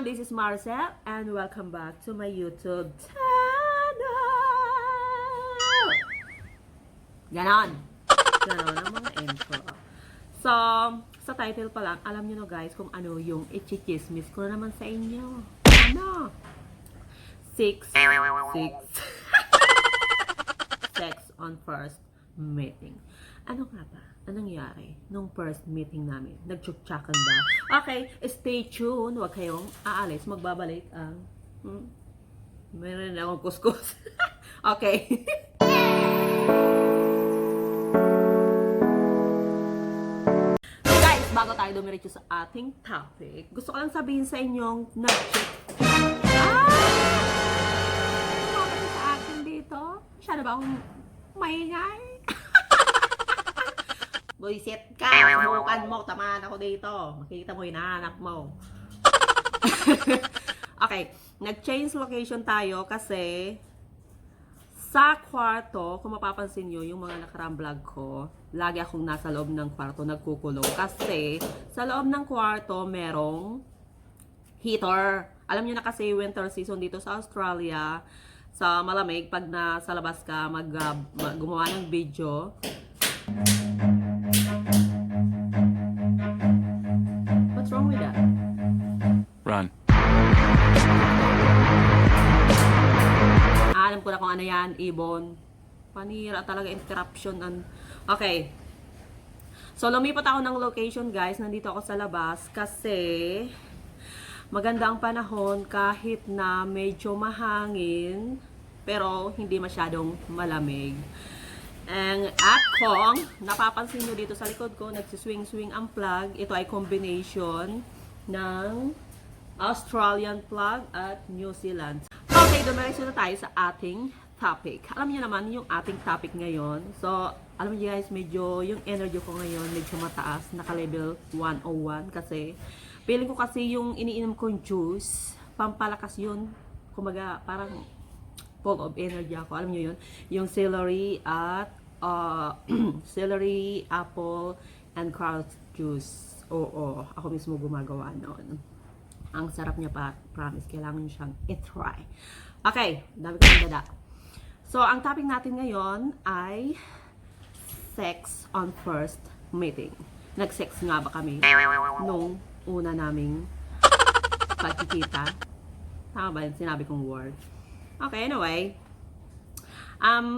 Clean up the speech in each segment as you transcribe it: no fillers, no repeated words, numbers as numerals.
This is Marcel and welcome back to my YouTube channel. Ganon ang mga intro. So, sa title pa lang, alam nyo na guys kung ano yung i-chismis ko na naman sa inyo. Ano? Sex on first meeting. Ano nga ba? Anong nangyari nung first meeting namin? Nagtsuktsakan ba? Okay, stay tuned. Huwag kayong aalis. Magbabalik ang... Meron na akong kuskus. Okay. Guys, bago tayo dumiretso sa ating topic, gusto ko lang sabihin sa inyong nag-check. Bakit sa akin dito? Siya na ba akong maingay? Buisit ka, bukan mo, tamaan ako dito. Makikita mo, hinahanap mo. Okay, nag-change location tayo kasi sa kwarto, kung mapapansin nyo, yung mga nakaraang vlog ko, lagi akong nasa loob ng kwarto, nagkukulong. Kasi sa loob ng kwarto, merong heater. Alam nyo na kasi winter season dito sa Australia, sa malamig, pag nasa labas ka, gumawa ng video, what's wrong with that? Run. Alam ko na kung ano yan, ibon. Panira talaga, interruption. Okay. So, lumipat ako ng location, guys. Nandito ako sa labas kasi maganda ang panahon kahit na medyo mahangin pero hindi masyadong malamig. At kung napapansin nyo dito sa likod ko, nagsiswing-swing ang plug. Ito ay combination ng Australian plug at New Zealand. Okay, dumiretso na tayo sa ating topic. Alam niyo naman yung ating topic ngayon. So, alam niyo guys, medyo yung energy ko ngayon medyo mataas. Naka-level 101 kasi feeling ko kasi yung iniinom kong juice, pampalakas yun. Kumaga, parang full of energy ako. Alam niyo yun? Yung celery at celery, apple, and carrot juice. Oo, ako mismo gumagawa noon. Ang sarap niya pa, promise. Kailangan niyo siyang i-try. Okay, dami ko ng dada. So, ang topic natin ngayon ay sex on first meeting. Nag-sex nga ba kami nung una naming pagkikita? Tama ba yung sinabi kong word? Okay, anyway.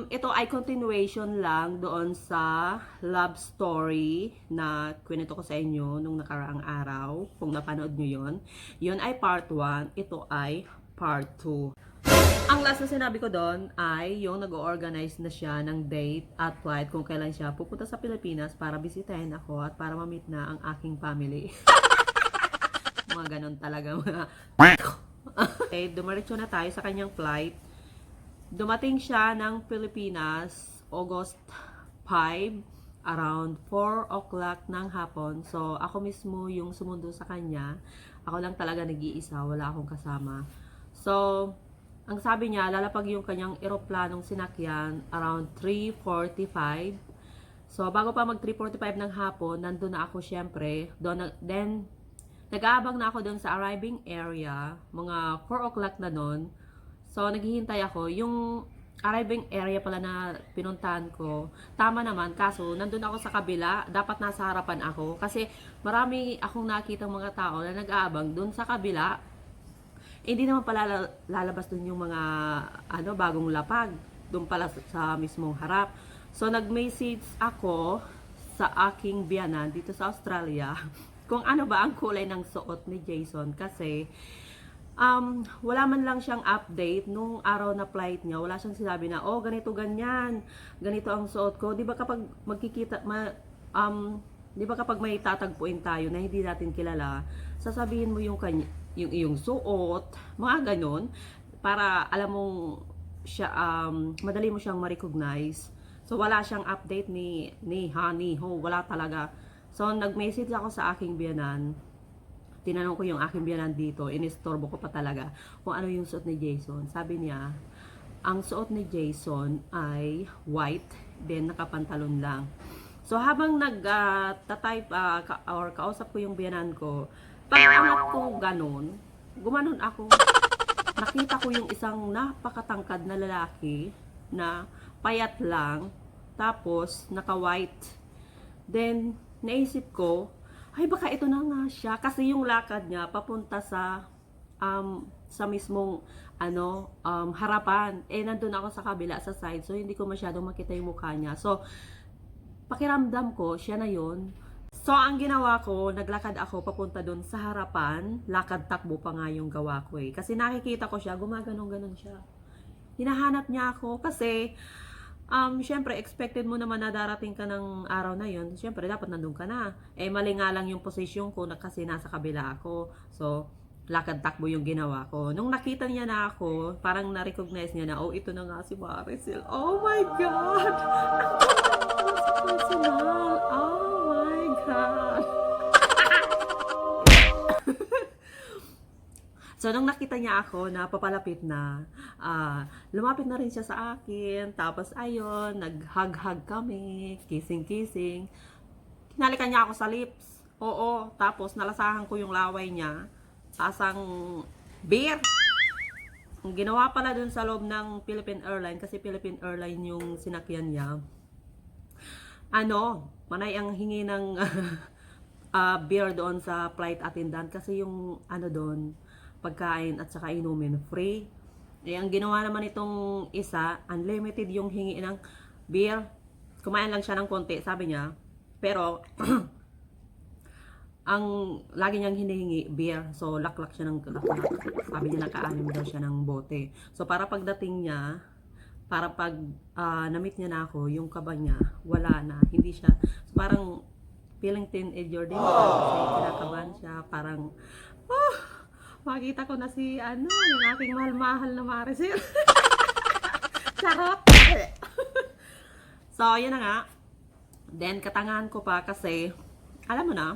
Ito ay continuation lang doon sa love story na kwento ko sa inyo nung nakaraang araw. Kung napanood nyo yun. Yun ay part 1. Ito ay part 2. Ang last na sinabi ko doon ay yung nag-organize na siya ng date at flight kung kailan siya pupunta sa Pilipinas para bisitahin ako at para ma-meet na ang aking family. Mga ganon talaga mga... Okay, dumiretso na tayo sa kanyang flight. Dumating siya ng Pilipinas August 5 around 4 o'clock ng hapon. So, ako mismo yung sumundo sa kanya. Ako lang talaga nag-iisa, wala akong kasama. So, ang sabi niya, lalapag yung kanyang eroplanong sinakyan around 3:45. So, bago pa mag 3:45 ng hapon, nandun na ako syempre. Then, nag-aabang na ako doon sa arriving area, mga 4 o'clock na noon. So, naghihintay ako. Yung arriving area pala na pinuntahan ko, tama naman, kaso nandun ako sa kabila, dapat nasa harapan ako. Kasi marami akong nakitang mga tao na nag-aabang doon sa kabila. Hindi naman pala lalabas doon yung mga bagong lapag. Doon pala sa mismong harap. So, nag-message ako sa aking biyanan dito sa Australia kung ano ba ang kulay ng suot ni Jason kasi wala man lang siyang update nung araw na flight niya. Wala siyang sinabi na, oh, ganito, ganyan. Ganito ang suot ko. Di ba kapag magkikita, di ba kapag may tatagpuin tayo na hindi natin kilala, sasabihin mo yung iyong suot, mga ganon, para alam mong siya, madali mo siyang ma-recognize. So, wala siyang update ni Honey Ho. Wala talaga. So, nag-message ako sa aking biyanan. Tinanong ko yung aking biyanan dito, inistorbo ko pa talaga kung ano yung suot ni Jason. Sabi niya, ang suot ni Jason ay white, then nakapantalon lang. So habang nag-type or kausap ko yung biyanan ko, pag angat ko ganun, gumanon ako. Nakita ko yung isang napakatangkad na lalaki na payat lang, tapos naka-white. Then, naisip ko, ay baka ito na nga siya. Kasi yung lakad niya papunta sa mismong harapan. Nandun ako sa kabila, sa side. So, hindi ko masyadong makita yung mukha niya. So, pakiramdam ko, siya na yon. So, ang ginawa ko, naglakad ako papunta doon sa harapan. Lakad-takbo pa nga yung gawa ko eh. Kasi nakikita ko siya, gumaganong-ganon siya. Hinahanap niya ako kasi, syempre, expected mo naman na darating ka ng araw na yun. Syempre, dapat nandun ka na. Mali nga lang yung posisyon ko kasi nasa kabila ako. So, lakad-takbo yung ginawa ko. Nung nakita niya na ako, parang na-recognize niya na, oh, ito na nga si Maricel. Oh my God! Ang personal! Oh my God! So, nung nakita niya ako na papalapit na, lumapit na rin siya sa akin. Tapos, ayun, nag-hug-hug kami, kissing-kissing. Hinalikan niya ako sa lips. Oo, tapos nalasahan ko yung laway niya. Asang beer. Ang ginawa pala dun sa loob ng Philippine Airlines, kasi Philippine Airlines yung sinakyan niya. Manay ang hingi ng beer doon sa flight attendant kasi yung doon, pagkain at saka inumin free. Ang ginawa naman itong isa, unlimited yung hingi ng beer. Kumain lang siya ng konti, sabi niya. Pero ang lagi niyang hinihingi beer. So laklak siya ng laklak. Sabi niya naka-anim daw siya ng bote. So para pagdating niya, para pag na-meet niya na ako, yung kaba niya wala na, hindi siya. So, parang feeling teenager din siya kasi kinakabahan siya, parang makita ko na si yung aking mahal-mahal na Maricel. Charot. So yun na nga. Then katangahan ko pa kasi alam mo na,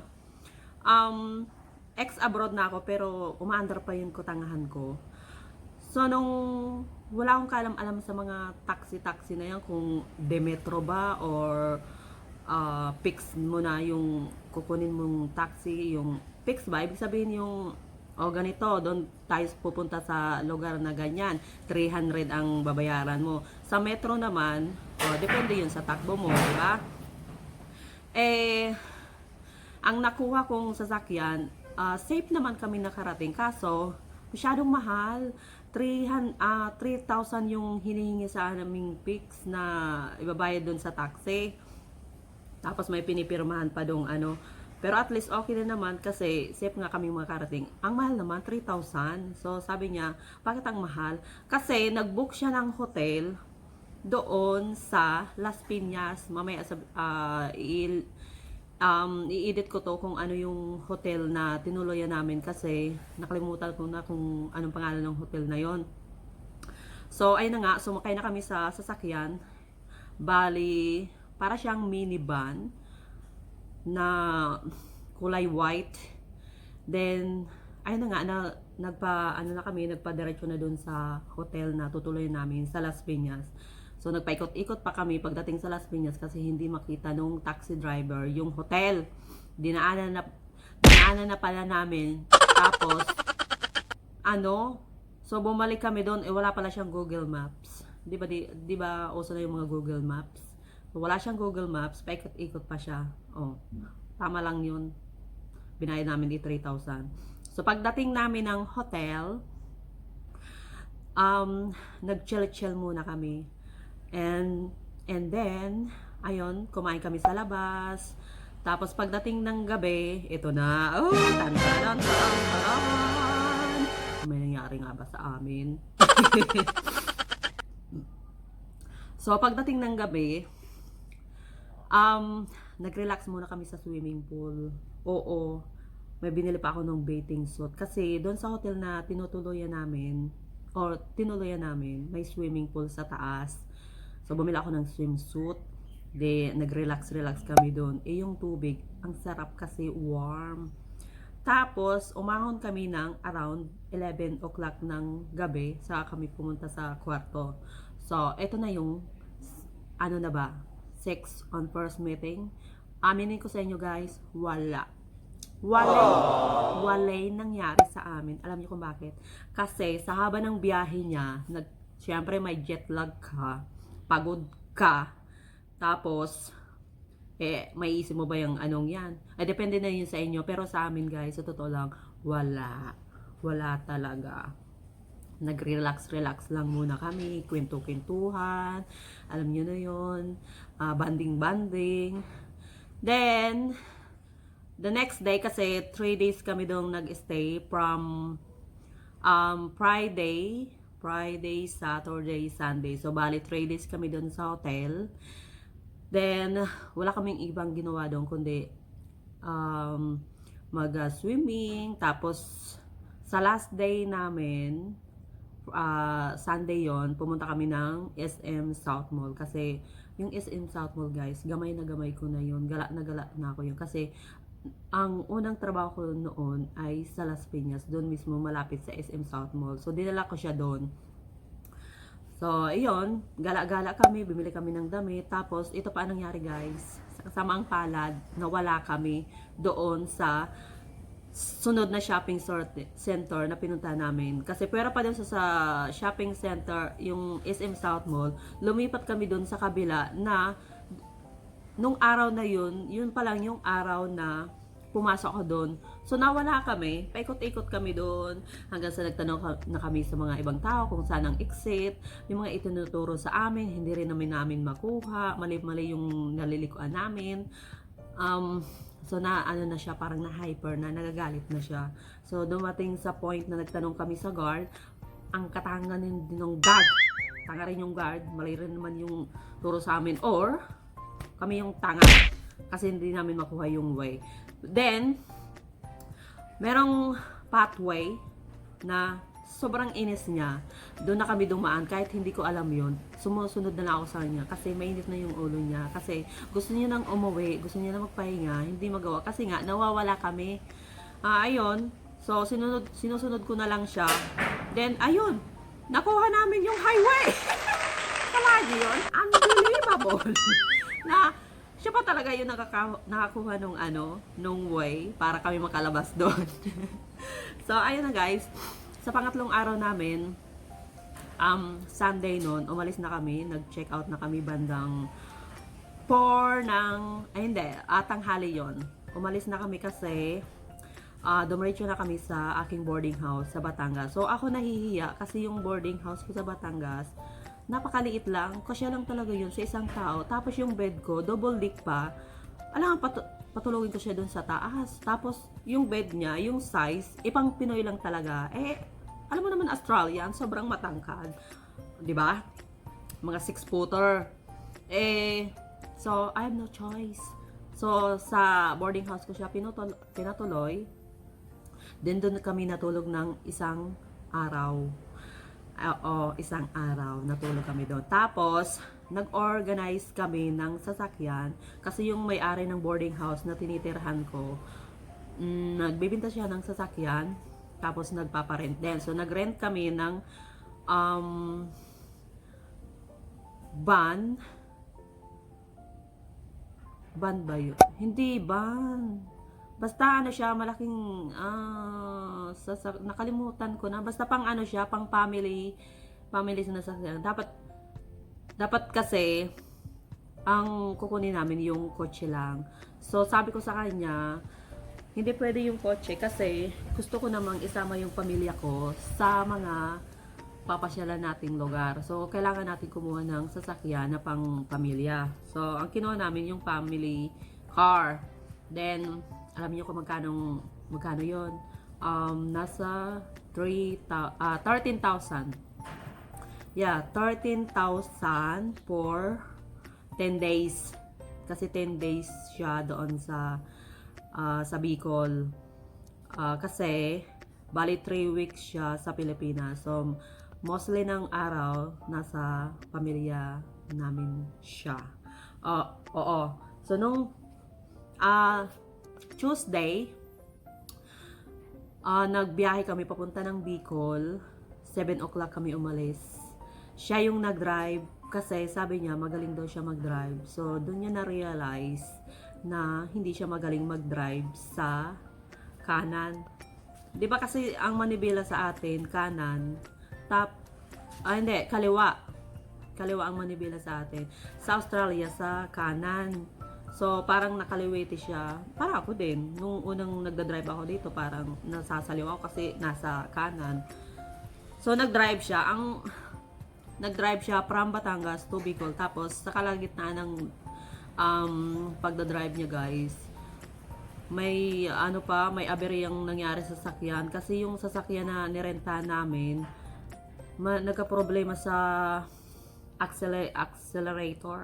ex-abroad na ako pero umaandar pa yung katangahan ko. So nung wala akong kaalam-alam sa mga taxi na yan, kung Demetro ba or fix mo na yung kukunin mong taxi, yung fix ba, ibig sabihin yung ganito, doon tayo pupunta sa lugar na ganyan, 300 ang babayaran mo. Sa metro naman, depende yun sa takbo mo, di ba? Ang nakuha kong sasakyan, safe naman kami nakarating, kaso masyadong mahal. 3,000 yung hinihingi sa aming fix na ibabayad doon sa taxi. Tapos may pinipirmahan pa dong pero at least okay na naman kasi safe nga kami makarating. Ang mahal naman, 3,000. So sabi niya, bakit ang mahal? Kasi nag-book siya ng hotel doon sa Las Piñas. Mamaya i-edit ko to kung ano yung hotel na tinuloyan namin kasi nakalimutan ko na kung anong pangalan ng hotel na yon. So ayun na nga, sumakay na kami sa sasakyan. Bali, para siyang minivan na kulay white. Then ayun na nga, nagpa-diretso na dun sa hotel na tutuloy namin sa Las Piñas. So nagpaikot-ikot pa kami pagdating sa Las Piñas kasi hindi makita nung taxi driver yung hotel. Dinaanan na pala namin. Tapos so bumalik kami doon, wala pala siyang Google Maps. Di ba uso na yung mga Google Maps? So, wala siyang Google Maps, paikot-ikot pa siya. Tama lang yun. Binayad namin 3,000. So, pagdating namin ng hotel, nag-chill-chill muna kami. And then, ayun, kumain kami sa labas. Tapos, pagdating ng gabi, ito na. Tan-tan-tan-tan! May nangyari nga ba sa amin? So, pagdating ng gabi, nag-relax muna kami sa swimming pool. Oo, may binili pa ako ng bathing suit. Kasi doon sa hotel na tinuloyan namin, may swimming pool sa taas. So, bumili ako ng swimsuit. Nag-relax kami doon. Yung tubig, ang sarap kasi warm. Tapos, umahon kami ng around 11 o'clock ng gabi. Saka kami pumunta sa kwarto. So, eto na yung, na ba? Sex on first meeting. Aminin ko sa inyo guys, wala. walay nangyari sa amin. Alam niyo kung bakit? Kasi sa haba ng biyahe niya, syempre may jet lag ka, pagod ka, tapos, may isip mo ba yung anong yan? Depende na yun sa inyo. Pero sa amin guys, sa totoo lang, wala talaga. Nag-relax lang muna kami, kwento-kwentuhan, alam niyo na yun, banding. Then, the next day, kasi 3 days kami doon nag-stay from Friday, Saturday, Sunday. So, bali 3 days kami doon sa hotel. Then, wala kaming ibang ginawa doon, kundi mag-swimming. Tapos, sa last day namin, Sunday yon, pumunta kami ng SM South Mall. Kasi, yung SM South Mall guys, gamay na gamay ko na yun. Gala na ako yun. Kasi, ang unang trabaho ko noon ay sa Las Piñas. Doon mismo malapit sa SM South Mall. So, dinala ko siya doon. So, ayun, gala-gala kami, bumili kami ng damit. Tapos, ito pa nangyari guys. Sa kasamaang palad, nawala kami doon sa sunod na shopping center na pinunta namin. Kasi pwera pa doon sa shopping center, yung SM South Mall, lumipat kami doon sa kabila na, nung araw na yun pa lang yung araw na pumasok ako doon. So, nawala kami. Paikot-ikot kami doon. Hanggang sa nagtanong na kami sa mga ibang tao kung saan ang exit. Yung mga itinuturo sa amin, hindi rin namin makuha. Mali-mali yung nalilikuan namin. So, ano na siya, parang na-hyper na, nagagalit na siya. So, dumating sa point na nagtanong kami sa guard, ang katangan din ng guard. Tanga rin yung guard. Mali rin naman yung turo sa amin. Or, kami yung tanga. Kasi hindi namin makuha yung way. Then, merong pathway na sobrang inis niya. Doon na kami dumaan kahit hindi ko alam yun. Sumusunod na lang ako sa kanya kasi mainit na yung ulo niya. Kasi gusto niya nang umuwi, gusto niya nang magpahinga, hindi magawa. Kasi nga, nawawala kami. Ayun. So, sinusunod ko na lang siya. Then, ayun. Nakuha namin yung highway. Kalagi yun. Unbelievable. Na, siya pa talaga yung nakakuha nung way para kami makalabas doon. So, ayun na guys. Sa pangatlong araw namin, Sunday noon, umalis na kami. Nag-check out na kami bandang 4 tanghali yon. Umalis na kami kasi dumiretso na kami sa aking boarding house sa Batangas. So, ako nahihiya kasi yung boarding house ko sa Batangas, napakaliit lang, kasya lang talaga yun sa isang tao. Tapos yung bed ko, double deck pa. Alam, patulogin ko siya dun sa taas. Tapos yung bed niya, yung size, ipang Pinoy lang talaga. Alam mo naman Australian, sobrang matangkad. 'Di ba? Mga 6-footer. So I have no choice. So sa boarding house ko siya pinatuloy. Then doon kami natulog ng isang araw. Isang araw natulog kami doon. Tapos nag-organize kami ng sasakyan kasi yung may-ari ng boarding house na tinitirhan ko, nagbibenta siya ng sasakyan tapos nagpaparent din. So nagrent kami ng van ba yun? Hindi van. Basta siya, malaking nakalimutan ko na. Basta pang siya, pang family sinasakyan. Dapat kasi ang kukunin namin yung kotse lang. So sabi ko sa kanya, hindi pwede yung kotse kasi gusto ko namang isama yung pamilya ko sa mga papasyalan nating lugar. So kailangan natin kumuha ng sasakyan na pang pamilya. So ang kinuha namin yung family car. Then alam niyo kung magkano yon? Nasa 13,000. Yeah, 13,000 for 10 days. Kasi 10 days siya doon sa Bicol. Kasi bali 3 weeks siya sa Pilipinas. So mostly ng araw nasa pamilya namin siya. Oo. So nung Tuesday, nagbiyahe kami papunta ng Bicol. 7 o'clock kami umalis. Siya yung nag-drive kasi sabi niya magaling daw siya mag-drive. So doon niya na-realize na hindi siya magaling mag-drive sa kanan. 'Di ba kasi ang manibela sa atin kanan, hindi, kaliwa. Kaliwa ang manibela sa atin. Sa Australia sa kanan. So parang nakaliwete siya. Para ako din nung unang nagda-drive ako dito, parang nasasaliw ako kasi nasa kanan. So nag-drive siya from Batangas to Bicol, tapos sa kalagitnaan ng pagda-drive niya, guys, may may aberyang nangyari sa sasakyan kasi yung sasakyan na nirenta namin nagka-problema sa accelerator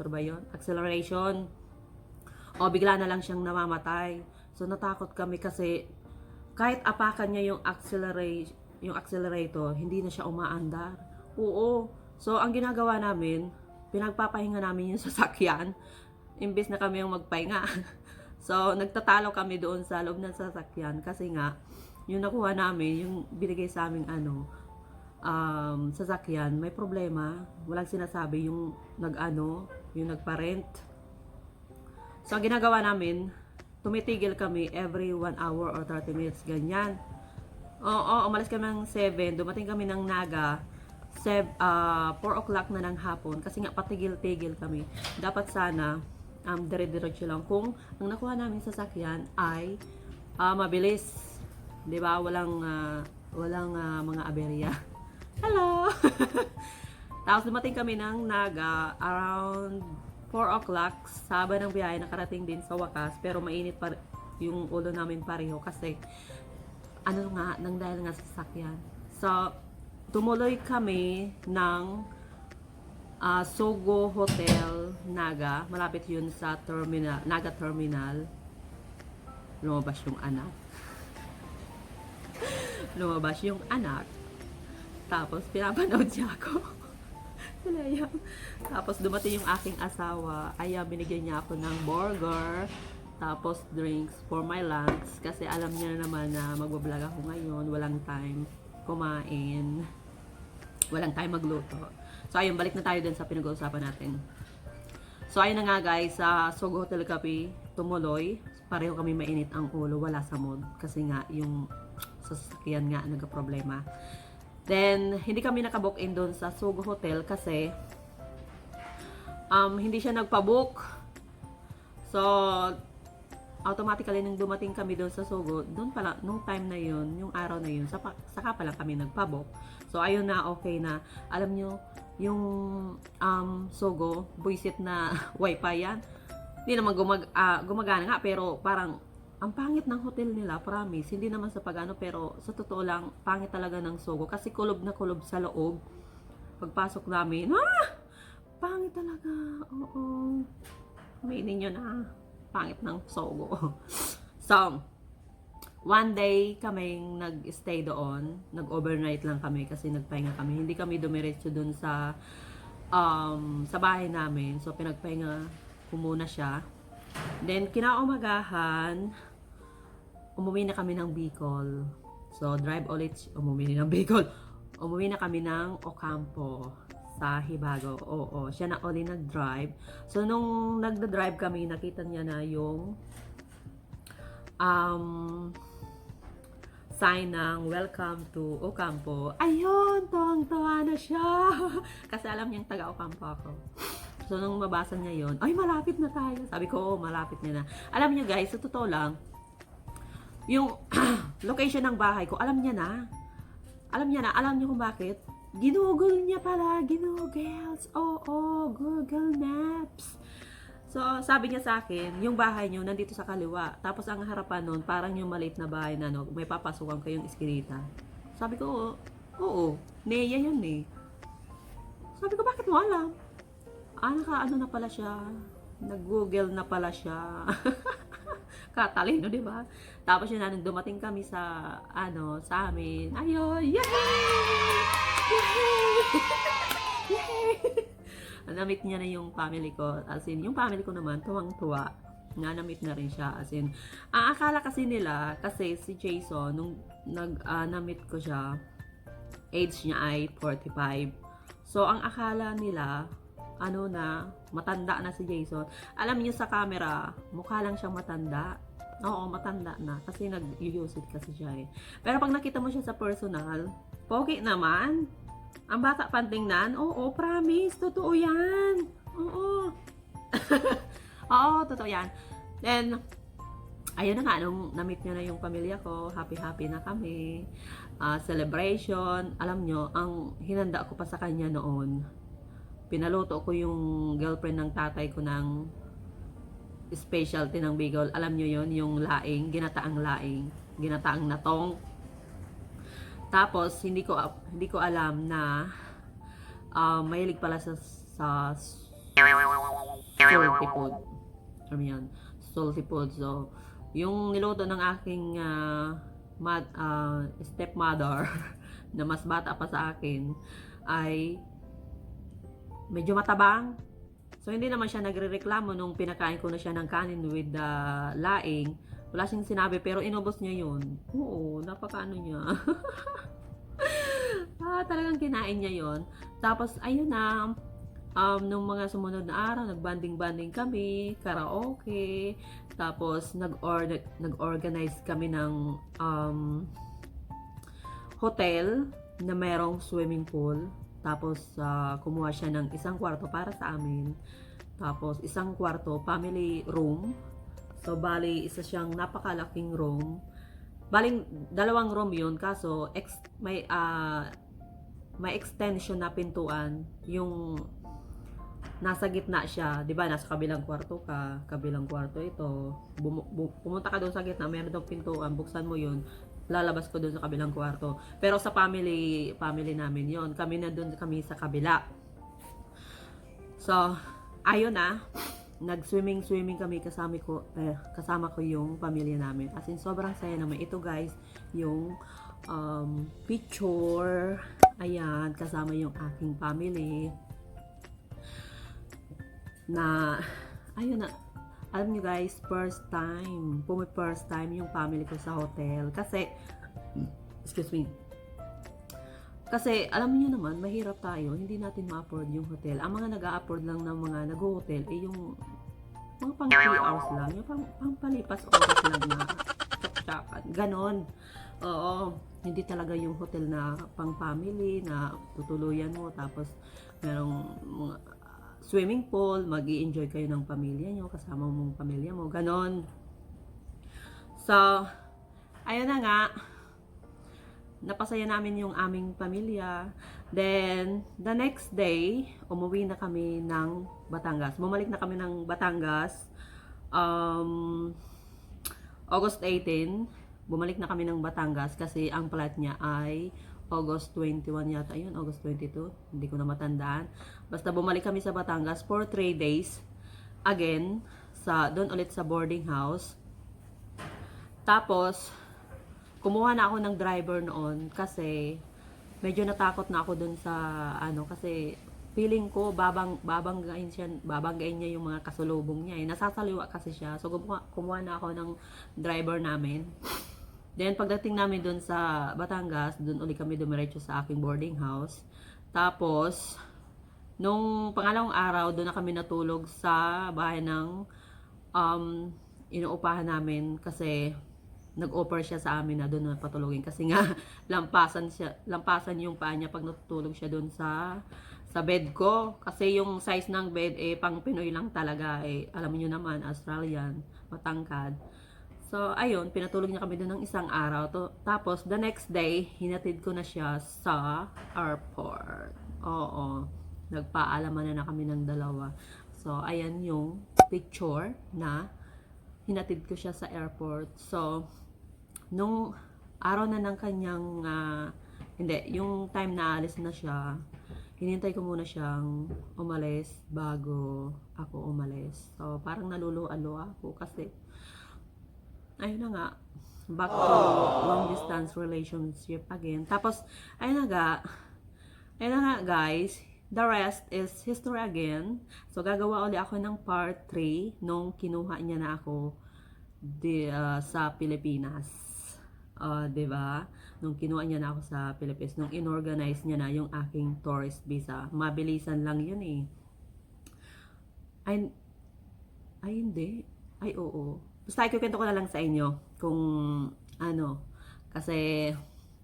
ba yun? Acceleration. O bigla na lang siyang namamatay. So natakot kami kasi kahit apakan niya yung accelerator, hindi na siya umaandar. Oo. So ang ginagawa namin, pinagpapahinga namin yung sasakyan imbes na kami yung magpahinga. So nagtatalo kami doon sa loob ng sasakyan kasi nga yung nakuha namin, yung binigay sa aming sasakyan, may problema. Walang sinasabi yung yung nagpa-rent. So, ang ginagawa namin, tumitigil kami every 1 hour or 30 minutes, ganyan. Oo, umalis kami ng 7, dumating kami ng Naga, 4 o'clock na ng hapon, kasi nga patigil-tigil kami. Dapat sana, dire-diretso lang. Kung ang nakuha namin sasakyan ay mabilis. Diba? Walang mga aberya. Hello! Tapos dumating kami ng Naga around 4 o'clock, saba ng biyahe, nakarating din sa wakas, pero mainit pa yung ulo namin pareho kasi nang dahil nga sa sasakyan. So, tumuloy kami ng Sogo Hotel, Naga. Malapit yun sa terminal, Naga Terminal. Lumabas yung anak. Tapos, pinapanood siya ako. Tapos dumating yung aking asawa, binigyan niya ako ng burger, tapos drinks for my lunch, kasi alam niya naman na magbablog ako ngayon, walang time kumain, walang time magluto. So ayun, balik na tayo dun sa pinag-uusapan natin. So ayun na nga, guys, sa Sogo Hotel Cafe, tumuloy, pareho kami mainit ang ulo, wala sa mood, kasi nga yung sasakyan nga nagka-problema. Then, hindi kami nakabook in doon sa Sogo Hotel kasi hindi siya nagpabook. So, automatically nung dumating kami doon sa Sogo, doon pala, nung time na yun, yung araw na yun, saka pa lang kami nagpabook. So, ayun na, okay na. Alam nyo, yung Sogo, buisit na wifi yan. Hindi naman gumagana nga, pero parang ang pangit ng hotel nila, promise. Hindi naman sa pero sa totoo lang, pangit talaga ng Sogo. Kasi kulob na kulob sa loob. Pagpasok namin, pangit talaga. Oo. Aminin nyo na, pangit ng Sogo. So, one day kaming nag-stay doon. Nag-overnight lang kami kasi nagpahinga kami. Hindi kami dumiretso dun sa bahay namin. So, pinagpahinga ko muna siya. Then, kinaumagahan, umuwi na kami ng Bicol. So, drive ulit, umuwi na kami ng Ocampo sa Hibago. Oo, siya na ulit nag-drive. So, nung nagda-drive kami, nakita niya na yung sign ng welcome to Ocampo. Ayun, tuwang-tuwa na siya. Kasi alam niyang taga Ocampo ako. So, nung mabasa niya yon, ay, malapit na tayo. Sabi ko, malapit niya na. Alam niyo, guys, sa totoo lang, yung location ng bahay ko, alam niya na. Alam niyo kung bakit? Ginugol niya pala, ginugels. Oo, Google Maps. So, sabi niya sa akin, yung bahay niyo nandito sa kaliwa. Tapos, ang harapan nun, parang yung maliit na bahay na, may papasukan kayong iskinita. Sabi ko, oo, Neya yun eh. Sabi ko, bakit mo alam? Na pala siya. Nag-google na pala siya. Katalino, di ba? Tapos yun, nung dumating kami sa, sa amin. Ayun! Yay! Yay! Yay! Na-meet niya na yung family ko. As in, yung family ko naman, tuwang-tuwa. Na-meet na rin siya. As in, ang akala kasi nila, kasi si Jason, nung na-meet ko siya, age niya ay 45. So, ang akala nila, matanda na si Jason. Alam niyo sa camera, mukha lang siyang matanda. Oo, matanda na. Kasi nag-use it kasi siya eh. Pero pag nakita mo siya sa personal, pogi naman. Ang bata pang tingnan, oo, promise, totoo yan. Oo. Oo, totoo yan. Then, ayun na nga, nung na-meet niya na yung pamilya ko, happy-happy na kami. Celebration. Alam nyo, ang hinanda ko pa sa kanya noon, pinaluto ko yung girlfriend ng tatay ko ng specialty ng Bicol. Alam nyo yon, yung laing, ginataang laing, ginataang natong. Tapos, hindi ko alam na mahilig pala sa salty food. Alam yan, salty food. So, yung niluto ng aking stepmother na mas bata pa sa akin ay medyo matabang. So, hindi naman siya nagre-reklamo nung pinakain ko na siya ng kanin with the laing. Wala siyang sinabi, pero inubos niya yun. Oo, napakaano niya. Talagang kinain niya yon. Tapos, ayun na, nung mga sumunod na araw, nagbanding-banding kami, karaoke, tapos nag-organize kami ng hotel na merong swimming pool. Tapos, kumuha siya ng isang kwarto para sa amin. Tapos, isang kwarto, family room. So, bali, isa siyang napakalaking room. Baling, dalawang room yun, kaso, may extension na pintuan. Yung nasa gitna siya, 'di ba? Nasa kabilang kwarto ka, kabilang kwarto ito. Pumunta ka doon sa gitna, meron daw pintuan, buksan mo 'yun. Lalabas ko doon sa kabilang kwarto. Pero sa family namin 'yon. Kami na doon kami sa kabila. So, ayun na. Nag-swimming kami kasama ko yung pamilya namin. As in, sobrang saya naman. Ito guys, yung picture. Ayan, kasama yung aking family. Na, ayun na, alam niyo guys, first time yung family ko sa hotel. Kasi, excuse me, kasi alam niyo naman, mahirap tayo, hindi natin ma-afford yung hotel. Ang mga nag-a-afford lang ng mga nag-hotel, yung mga pang 3 hours lang, yung pang palipas oras lang na chap-chapan, ganon. Oo, hindi talaga yung hotel na pang family, na tutuluyan mo, tapos merong mga swimming pool, mag-i-enjoy kayo ng pamilya nyo, kasama mong pamilya mo, ganon. So, ayun na nga, napasaya namin yung aming pamilya. Then, the next day, umuwi na kami ng Batangas. Bumalik na kami ng Batangas, August 18, bumalik na kami ng Batangas kasi ang flight niya ay August 21 yata yun, August 22, hindi ko na matandaan. Basta bumalik kami sa Batangas for 3 days. Again, doon ulit sa boarding house. Tapos, kumuha na ako ng driver noon kasi medyo natakot na ako doon sa kasi feeling ko babanggain niya yung mga kasulubong niya. Nasasaliwa kasi siya. So, kumuha na ako ng driver namin. Then, pagdating namin doon sa Batangas, doon ulit kami dumiretso sa aking boarding house. Tapos, nung pangalawang araw, doon na kami natulog sa bahay ng inuupahan namin kasi nag-offer siya sa amin na doon na patulogin. Kasi nga, lampasan yung paa niya pag natutulog siya doon sa bed ko. Kasi yung size ng bed, pang Pinoy lang talaga. Alam niyo naman, Australian, matangkad. So, ayun, pinatulog niya kami doon ng isang araw. Tapos, the next day, hinatid ko na siya sa airport. Oo, nagpaalaman na kami ng dalawa. So, ayan yung picture na hinatid ko siya sa airport. So, nung araw na ng kanyang, yung time na alis na siya, hinintay ko muna siyang umalis bago ako umalis. So, parang nalulualo ako kasi ayun na nga, back to long distance relationship again. Tapos, ayun na nga guys, the rest is history again. So, gagawa ulit ako ng part 3 nung kinuha niya na ako sa Pilipinas. Diba? Nung kinuha niya na ako sa Pilipinas, nung inorganize niya na yung aking tourist visa. Mabilisan lang yun eh. Ay, hindi. Ay, oo. Basta ikukwento ko na lang sa inyo kung ano, kasi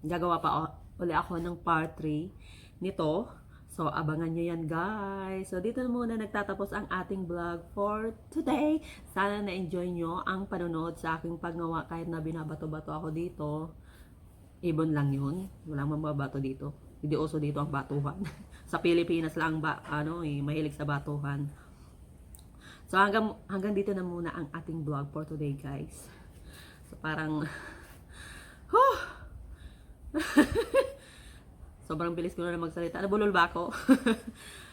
gagawa pa uli ako ng part 3 nito. So, abangan nyo yan, guys. So, dito na muna nagtatapos ang ating vlog for today. Sana na-enjoy nyo ang panonood sa aking paggawa kahit na binabato-bato ako dito. Ibon lang yun. Walang mababato dito. Hindi uso dito ang batuhan. Sa Pilipinas lang mahilig sa batuhan. So, hanggang dito na muna ang ating vlog for today, guys. So, parang sobrang bilis ko na magsalita. Nabulol ba ako?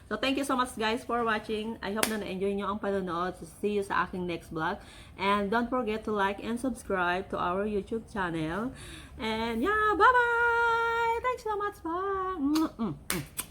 So, thank you so much, guys, for watching. I hope na na-enjoy nyo ang panonood. So, see you sa aking next vlog. And don't forget to like and subscribe to our YouTube channel. And yeah, bye-bye! Thanks so much. Bye!